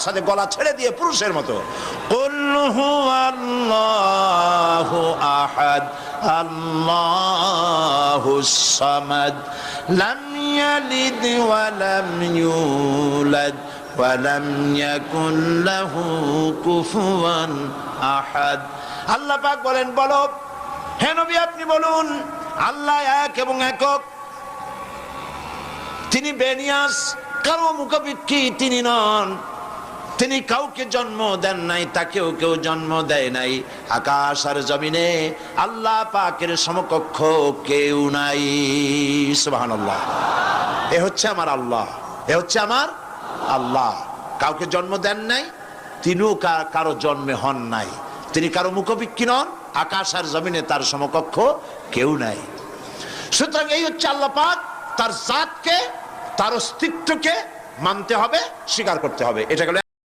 সাথে গলা ছেড়ে দিয়ে পুরুষের মতো কুল হুয়াল্লাহু আহাদ আল্লাহুস সামাদ লাম ইয়ালিদ ওয়া লাম ইউলাদ ওয়া লাম ইয়াকুল লাহু কুফুয়ান আহাদ। আল্লাহ পাক বলেন, বলো হে নবী আপনি বলুন আল্লাহ এক এবং একক, তিনি বেনিয়াস, কারো মুখাপেক্ষী তিনি নন, তিনি কাউকে জন্ম দেন নাই, তাকেও কেউ জন্ম দেয় নাই। আকাশ আর জমিনে আল্লাহ পাকের সমকক্ষ কেউ নাই। সুবহানাল্লাহ। এ হচ্ছে আমার আল্লাহ, এ হচ্ছে আমার আল্লাহ। কাউকে জন্ম দেন নাই, তিনিও কারো জন্মে হন নাই, তিনি কারো মুখাপেক্ষী নন, আকাশ আর জমিনে তার সমকক্ষ কেউ নাই। সুতরাং এই হচ্ছে আল্লাহ পাক, তার জাতকে, তার অস্তিত্বকে মানতে হবে, স্বীকার করতে হবে। এটা গেল